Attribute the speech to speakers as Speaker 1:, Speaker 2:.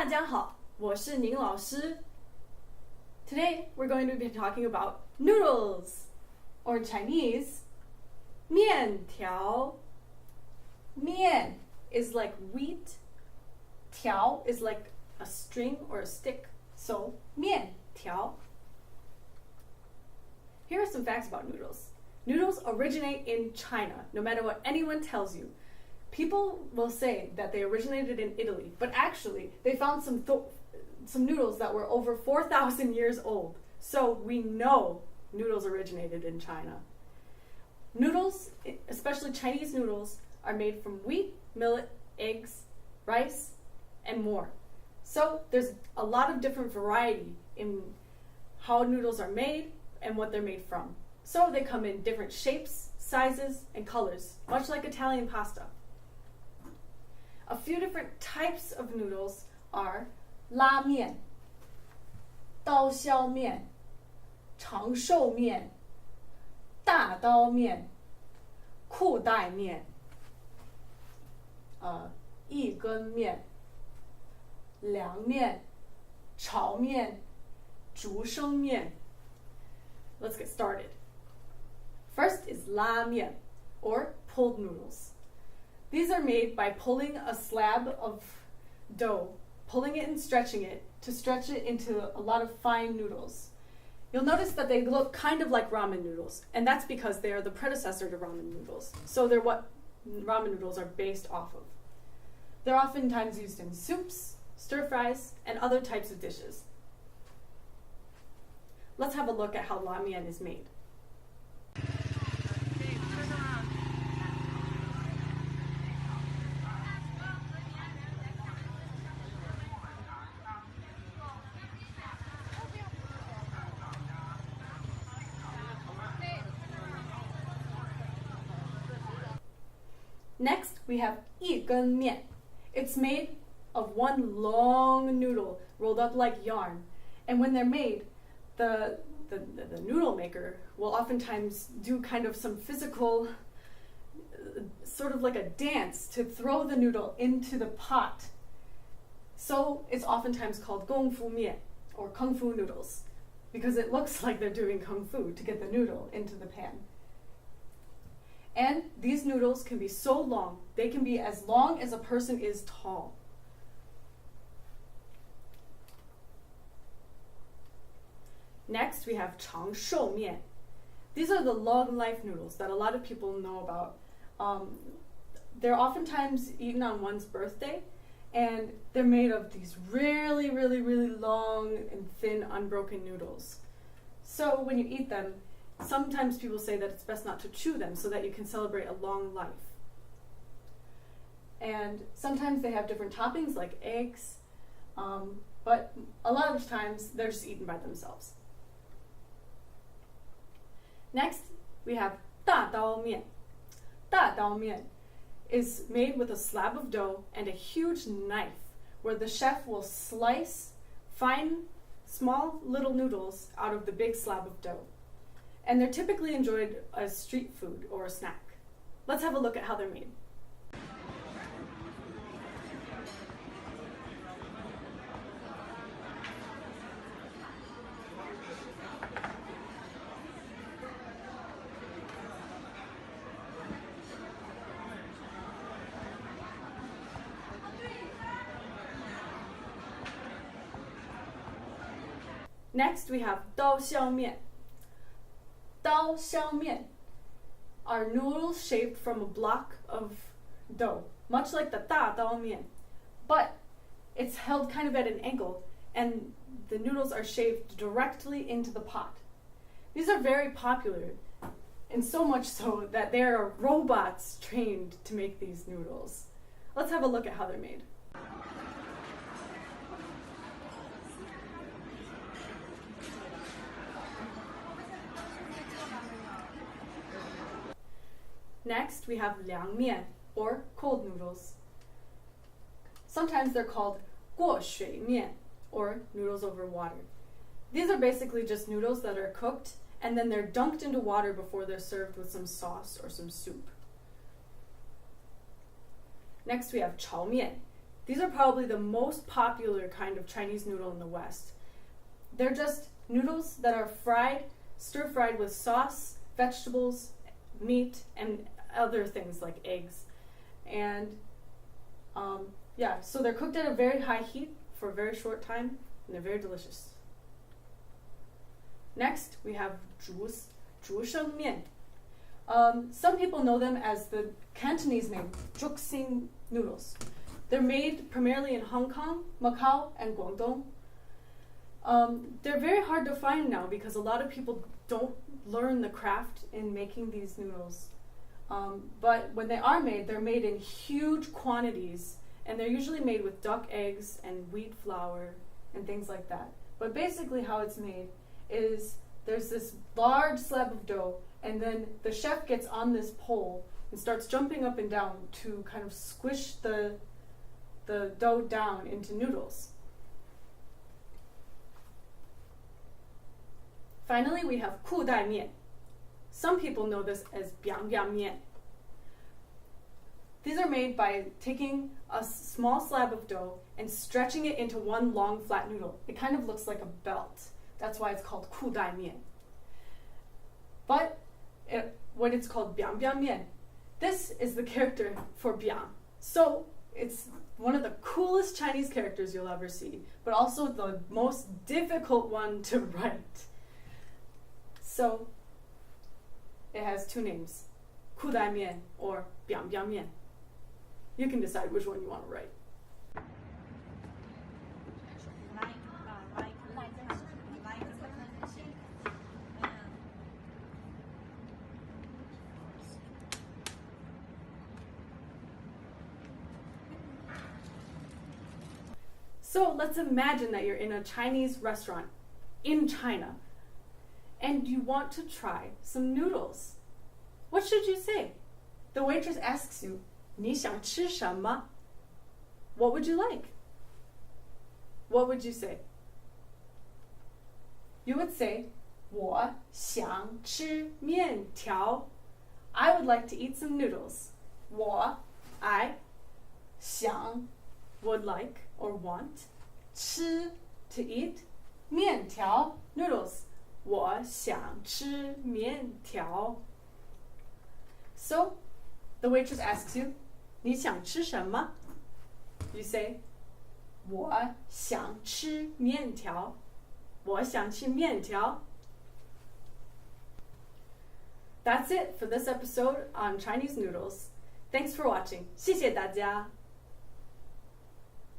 Speaker 1: 大家好，我是宁老师。Today we're going to be talking about noodles, or in Chinese, 面条. Mian is like wheat, 条 is like a string or a stick, so 面条. Here are some facts about noodles. Noodles originate in China, no matter what anyone tells you. People will say that they originated in Italy, but actually they found some noodles that were over 4,000 years old. So we know noodles originated in China. Noodles, especially Chinese noodles, are made from wheat, millet, eggs, rice, and more. So there's a lot of different variety in how noodles are made and what they're made from. So they come in different shapes, sizes, and colors, much like Italian pasta. A few different types of noodles are 拉面, 刀削面, 长寿面, 大刀面, 裤带面, 一根面, 凉面, 炒面, 竹升面. Let's get started. First is 拉面, or pulled noodles. These are made by pulling a slab of dough, pulling it and stretching it to stretch it into a lot of fine noodles. You'll notice that they look kind of like ramen noodles, and that's because they are the predecessor to ramen noodles. So they're what ramen noodles are based off of. They're oftentimes used in soups, stir fries, and other types of dishes. Let's have a look at how la mian is made. Next, we have 一根面. It's made of one long noodle rolled up like yarn. And when they're made, the noodle maker will oftentimes do kind of some physical, sort of like a dance to throw the noodle into the pot. So it's oftentimes called 功夫面, or kung fu noodles, because it looks like they're doing kung fu to get the noodle into the pan. And these noodles can be so long, they can be as long as a person is tall. Next, we have 长寿面. These are the long life noodles that a lot of people know about. They're oftentimes eaten on one's birthday, and they're made of these really, really, really long and thin, unbroken noodles. So when you eat them, sometimes people say that it's best not to chew them so that you can celebrate a long life. And sometimes they have different toppings like eggs, but a lot of times they're just eaten by themselves. Next, we have 大刀面. 大刀面 is made with a slab of dough and a huge knife where the chef will slice fine, small little noodles out of the big slab of dough. And they're typically enjoyed as street food or a snack. Let's have a look at how they're made. Next, we have 刀削面. 刀削面 are noodles shaped from a block of dough, much like the 大刀面, but it's held kind of at an angle, and the noodles are shaved directly into the pot. These are very popular, and so much so that there are robots trained to make these noodles. Let's have a look at how they're made. Next, we have 凉面, or cold noodles. Sometimes they're called 过水面, or noodles over water. These are basically just noodles that are cooked, and then they're dunked into water before they're served with some sauce or some soup. Next, we have 炒面. These are probably the most popular kind of Chinese noodle in the West. They're just noodles that are fried, stir-fried with sauce, vegetables, meat, and other things like eggs. And so they're cooked at a very high heat for a very short time, and they're very delicious. Next, we have 竹升面. Some people know them as the Cantonese name, Juxing noodles. They're made primarily in Hong Kong, Macau, and Guangdong. They're very hard to find now because a lot of people don't learn the craft in making these noodles. But when they are made, they're made in huge quantities, and they're usually made with duck eggs and wheat flour and things like that. But basically how it's made is there's this large slab of dough, and then the chef gets on this pole and starts jumping up and down to kind of squish the dough down into noodles. Finally, we have 裤带面. Some people know this as 扁扁面. These are made by taking a small slab of dough and stretching it into one long flat noodle. It kind of looks like a belt. That's why it's called 裤带面. But when it's called 扁扁面, this is the character for 扁. So it's one of the coolest Chinese characters you'll ever see, but also the most difficult one to write. So it has two names, 裤带面 or 扁扁面. You can decide which one you want to write. So let's imagine that you're in a Chinese restaurant in China and you want to try some noodles. What should you say? The waitress asks you, 你想吃什么? What would you like? What would you say? You would say, 我想吃面条. I would like to eat some noodles. I 想 would like or want. 吃 to eat. 面条 noodles. 我想吃面条. So, the waitress asks you, 你想吃什么? You say, 我想吃面条. 我想吃面条. That's it for this episode on Chinese noodles. Thanks for watching. 谢谢大家.